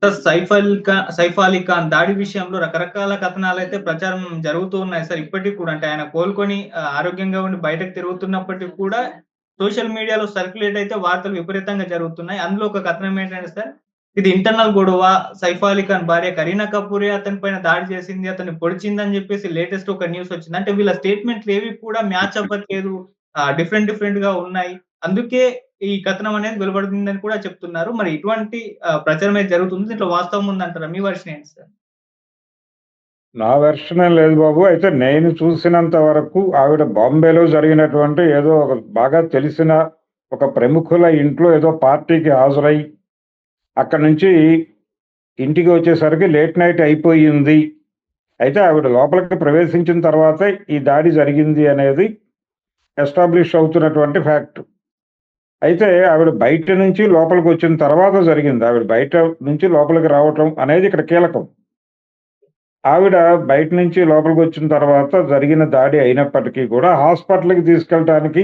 Sir Saif Ali Khan దాడి విషయంలో రకరకాల కథనాలైతే ప్రచారం జరుగుతూ ఉన్నాయి సార్. ఇప్పటికి కూడా అంటే ఆయన కోలుకొని ఆరోగ్యంగా ఉండి బయటకు తిరుగుతున్నప్పటికి కూడా సోషల్ మీడియాలో సర్క్యులేట్ అయితే వార్తలు విపరీతంగా జరుగుతున్నాయి. అందులో ఒక కథనం ఏంటంటే సార్, ఇది ఇంటర్నల్ గొడవ. సైఫ్ అలీ ఖాన్ భార్య కరీనా కపూరే అతని పైన దాడి చేసింది, అతన్ని పొడిచిందని చెప్పేసి లేటెస్ట్ ఒక న్యూస్ వచ్చింది. అంటే వీళ్ళ స్టేట్మెంట్లు ఏవి కూడా మ్యాచ్ అవ్వట్లేదు. డిఫరెంట్ గా ఉన్నాయి. అందుకే ఈ కథనం అనేది వెలువడిందని కూడా చెప్తున్నారు. మరి ఇటువంటి ప్రచారం అయితే జరుగుతుంది. దీంట్లో వాస్తవం ఉందంటారా? మీ వర్షన్ ఏంటి సార్? నా వెర్షన్ ఏం లేదు బాబు. అయితే నేను చూసినంత వరకు ఆవిడ బాంబేలో జరిగినటువంటి ఏదో ఒక బాగా తెలిసిన ఒక ప్రముఖుల ఇంట్లో ఏదో పార్టీకి హాజరై అక్కడి నుంచి ఇంటికి వచ్చేసరికి లేట్ నైట్ అయిపోయింది. అయితే ఆవిడ లోపలికి ప్రవేశించిన తర్వాతే ఈ దాడి జరిగింది అనేది ఎస్టాబ్లిష్ అవుతున్నటువంటి ఫ్యాక్ట్. అయితే ఆవిడ బయట నుంచి లోపలికి వచ్చిన తర్వాత జరిగింది. ఆవిడ బయట నుంచి లోపలికి రావటం అనేది ఇక్కడ కీలకం. ఆవిడ బయట నుంచి లోపలికి వచ్చిన తర్వాత జరిగిన దాడి అయినప్పటికీ కూడా హాస్పిటల్కి తీసుకెళ్ళటానికి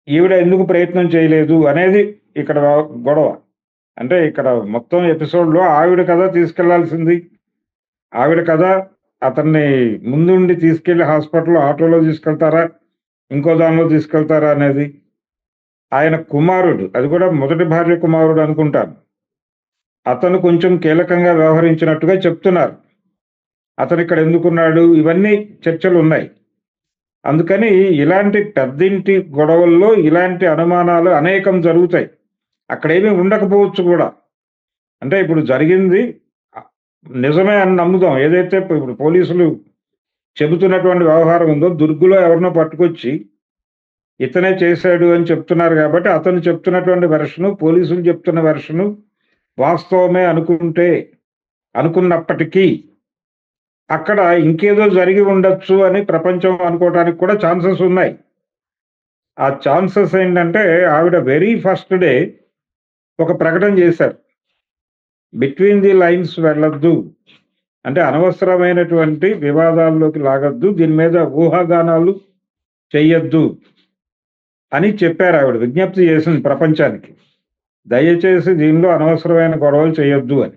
ఈవిడ ఎందుకు ప్రయత్నం చేయలేదు అనేది ఇక్కడ గొడవ. అంటే ఇక్కడ మొత్తం ఎపిసోడ్లో ఆవిడ కదా తీసుకెళ్లాల్సింది, ఆవిడ కదా అతన్ని ముందుండి తీసుకెళ్లి హాస్పిటల్లో ఆటోలో తీసుకెళ్తారా ఇంకో దానిలో తీసుకెళ్తారా అనేది. ఆయన కుమారుడు, అది కూడా మొదటి భార్య కుమారుడు అనుకుంటాను, అతను కొంచెం కీలకంగా వ్యవహరించినట్టుగా చెప్తున్నారు. అతను ఇక్కడ ఎందుకున్నాడు, ఇవన్నీ చర్చలు ఉన్నాయి. అందుకని ఇలాంటి పెద్దింటి గొడవల్లో ఇలాంటి అనుమానాలు అనేకం జరుగుతాయి. అక్కడేమీ ఉండకపోవచ్చు కూడా. అంటే ఇప్పుడు జరిగింది నిజమే అని నమ్ముదాం. ఏదైతే ఇప్పుడు పోలీసులు చెబుతున్నటువంటి వ్యవహారం ఉందో, దుర్గులో ఎవరినో పట్టుకొచ్చి ఇతనే చేశాడు అని చెప్తున్నారు కాబట్టి అతను చెప్తున్నటువంటి వెర్షను, పోలీసులు చెప్తున్న వెర్షను వాస్తవమే అనుకున్నప్పటికీ అక్కడ ఇంకేదో జరిగి ఉండొచ్చు అని ప్రపంచం అనుకోవడానికి కూడా ఛాన్సెస్ ఉన్నాయి. ఆ ఛాన్సెస్ ఏంటంటే ఆవిడ వెరీ ఫస్ట్ డే ఒక ప్రకటన చేశారు, బిట్వీన్ ది లైన్స్ వెళ్ళొద్దు, అంటే అనవసరమైనటువంటి వివాదాల్లోకి లాగద్దు, దీని మీద ఊహాగానాలు చెయ్యొద్దు అని చెప్పారు. ఆవిడ విజ్ఞప్తి చేసింది ప్రపంచానికి, దయచేసి దీనిలో అనవసరమైన గొడవలు చేయొద్దు అని.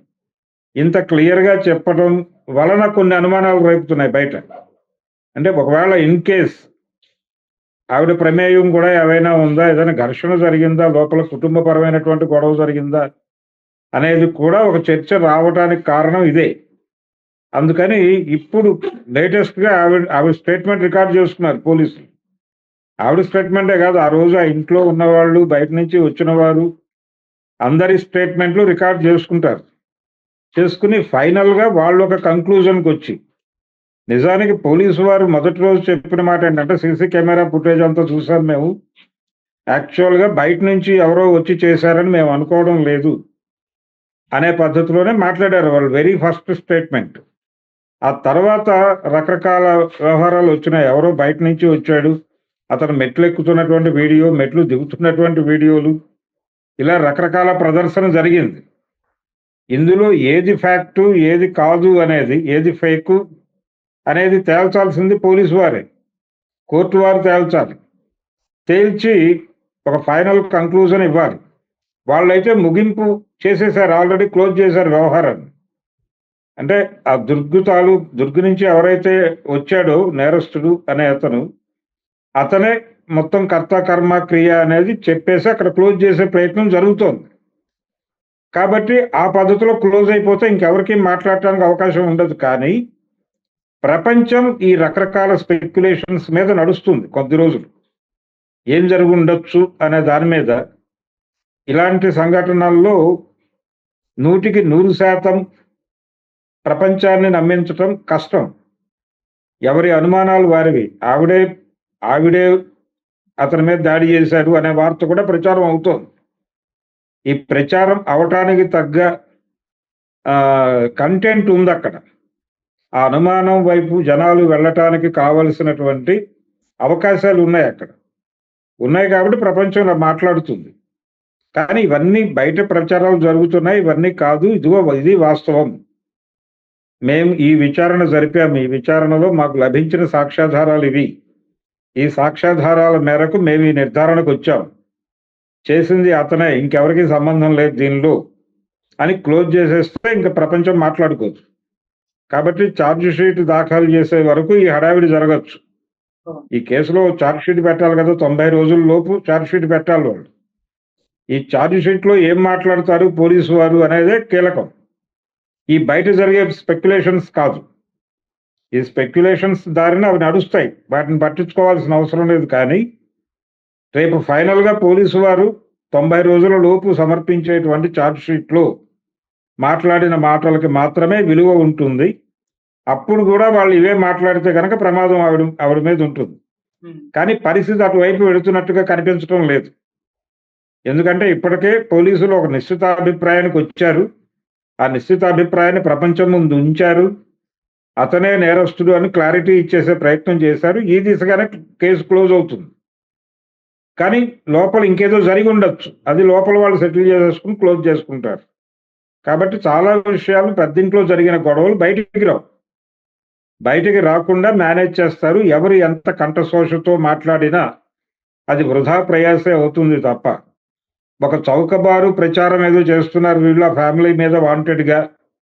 ఇంత క్లియర్గా చెప్పడం వలన కొన్ని అనుమానాలు రేపుతున్నాయి బయట. అంటే ఒకవేళ ఇన్ కేస్ ఆవిడ ప్రమేయం కూడా ఏవైనా ఉందా, ఏదైనా ఘర్షణ జరిగిందా, లోపల కుటుంబపరమైనటువంటి గొడవ జరిగిందా అనేది కూడా ఒక చర్చ రావడానికి కారణం ఇదే. అందుకని ఇప్పుడు లేటెస్ట్గా ఆవిడ స్టేట్మెంట్ రికార్డ్ చేసుకున్నారు పోలీసులు. ఆవిడ స్టేట్మెంటే కాదు, ఆ రోజు ఆ ఇంట్లో ఉన్నవాళ్ళు, బయట నుంచి వచ్చిన వారు అందరి స్టేట్మెంట్లు రికార్డ్ చేసుకుంటారు. చేసుకుని ఫైనల్గా వాళ్ళు ఒక కంక్లూజన్కి వచ్చి, నిజానికి పోలీసు వారు మొదటి రోజు చెప్పిన మాట ఏంటంటే సీసీ కెమెరా ఫుటేజ్ అంతా చూసాం మేము, యాక్చువల్గా బయట నుంచి ఎవరో వచ్చి చేశారని మేము అనుకోవడం లేదు అనే పద్ధతిలోనే మాట్లాడారు వాళ్ళు వెరీ ఫస్ట్ స్టేట్మెంట్. ఆ తర్వాత రకరకాల వ్యవహారాలు వచ్చినాయి. ఎవరో బయట నుంచి వచ్చాడు, అతను మెట్లు ఎక్కుతున్నటువంటి వీడియో, మెట్లు దిగుతున్నటువంటి వీడియోలు, ఇలా రకరకాల ప్రదర్శన జరిగింది. ఇందులో ఏది ఫ్యాక్టు ఏది కాదు అనేది, ఏది ఫేకు అనేది తేల్చాల్సింది పోలీసు వారే, కోర్టు వారు తేల్చాలి. తేల్చి ఒక ఫైనల్ కంక్లూజన్ ఇవ్వాలి. వాళ్ళైతే ముగింపు చేసేసారు, ఆల్రెడీ క్లోజ్ చేశారు వ్యవహారాన్ని. అంటే ఆ దుర్గు నుంచి ఎవరైతే వచ్చాడో నేరస్తుడు అనే అతనే మొత్తం కర్త కర్మ క్రియ అనేది చెప్పేసి అక్కడ క్లోజ్ చేసే ప్రయత్నం జరుగుతోంది. కాబట్టి ఆ పద్ధతిలో క్లోజ్ అయిపోతే ఇంకెవరికి మాట్లాడటానికి అవకాశం ఉండదు. కానీ ప్రపంచం ఈ రకరకాల స్పెక్యులేషన్స్ మీద నడుస్తుంది కొద్ది రోజులు. ఏం జరిగి ఉండొచ్చు అనే దాని మీద ఇలాంటి సంఘటనల్లో 100% ప్రపంచాన్ని నమ్మించటం కష్టం. ఎవరి అనుమానాలు వారివి. ఆవిడే అతని మీద దాడి చేశాడు అనే వార్త కూడా ప్రచారం అవుతోంది. ఈ ప్రచారం అవటానికి తగ్గ కంటెంట్ ఉంది అక్కడ. ఆ అనుమానం వైపు జనాలు వెళ్ళటానికి కావలసినటువంటి అవకాశాలు ఉన్నాయి అక్కడ. ఉన్నాయి కాబట్టి ప్రపంచంలో మాట్లాడుతుంది. కానీ ఇవన్నీ బయట ప్రచారాలు జరుగుతున్నాయి, ఇవన్నీ కాదు, ఇది వాస్తవం. మేము ఈ విచారణ జరిపాము, ఈ విచారణలో మాకు లభించిన సాక్ష్యాధారాలు ఇవి, ఈ సాక్ష్యాధారాల మేరకు మేము ఈ నిర్ధారణకు వచ్చాం, చేసింది అతనే, ఇంకెవరికి సంబంధం లేదు దీనిలో అని క్లోజ్ చేసేస్తే ఇంకా ప్రపంచం మాట్లాడుకోవచ్చు. కాబట్టి ఛార్జ్ షీట్ దాఖలు చేసే వరకు ఈ హడావిడి జరగచ్చు. ఈ కేసులో ఛార్జ్ షీట్ పెట్టాలి కదా, 90 రోజుల లోపు ఛార్జ్ షీట్ పెట్టాలి వాళ్ళు. ఈ ఛార్జ్ షీట్లో ఏం మాట్లాడతారు పోలీసు వారు అనేదే కీలకం. ఈ బయట జరిగే స్పెక్యులేషన్స్ కాదు. ఈ స్పెక్యులేషన్స్ దారిన అవి నడుస్తాయి, వాటిని పట్టించుకోవాల్సిన అవసరం లేదు. కానీ రేపు ఫైనల్గా పోలీసు వారు 90 రోజుల లోపు సమర్పించేటువంటి ఛార్జ్ షీట్లో మాట్లాడిన మాటలకి మాత్రమే విలువ ఉంటుంది. అప్పుడు కూడా వాళ్ళు ఇవే మాట్లాడితే కనుక ప్రమాదం ఆవిడ మీద ఉంటుంది. కానీ పరిస్థితి అటువైపు వెళుతున్నట్టుగా కనిపించడం లేదు. ఎందుకంటే ఇప్పటికే పోలీసులు ఒక నిశ్చితాభిప్రాయానికి వచ్చారు. ఆ నిశ్చితాభిప్రాయాన్ని ప్రపంచం ముందు ఉంచారు. అతనే నేరస్తుడు అని క్లారిటీ ఇచ్చేసే ప్రయత్నం చేశారు. ఈ దిశగానే కేసు క్లోజ్ అవుతుంది. కానీ లోపల ఇంకేదో జరిగి ఉండొచ్చు, అది లోపల వాళ్ళు సెటిల్ చేసేసుకుని క్లోజ్ చేసుకుంటారు. కాబట్టి చాలా విషయాలు పెద్దింట్లో జరిగిన గొడవలు బయటికి రాకుండా మేనేజ్ చేస్తారు. ఎవరు ఎంత కంఠశోషతో మాట్లాడినా అది వృధా ప్రయాసే అవుతుంది తప్ప, ఒక చౌకబారు ప్రచారం ఏదో చేస్తున్నారు వీళ్ళ ఫ్యామిలీ మీద వాంటెడ్గా